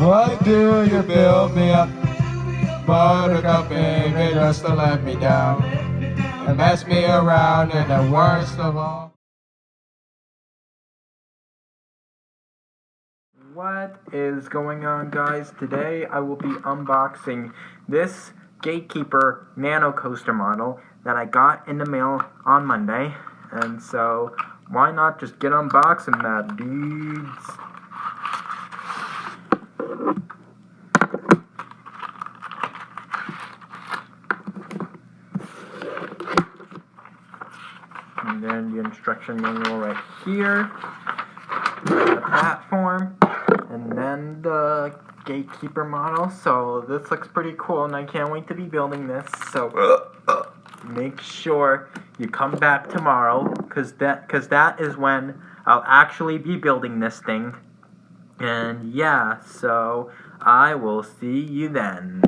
Why do you build me up? Buttercup, baby, just to let me down and mess me around, and the worst of all. What is going on, guys? Today I will be unboxing this Gatekeeper Nanocoaster model that I got in the mail on Monday. And so, why not just get unboxing that, dudes? And then the instruction manual right here. The platform. And then the Gatekeeper model. So this looks pretty cool, and I can't wait to be building this. So make sure you come back tomorrow, cause that is when I'll actually be building this thing. And yeah, so I will see you then.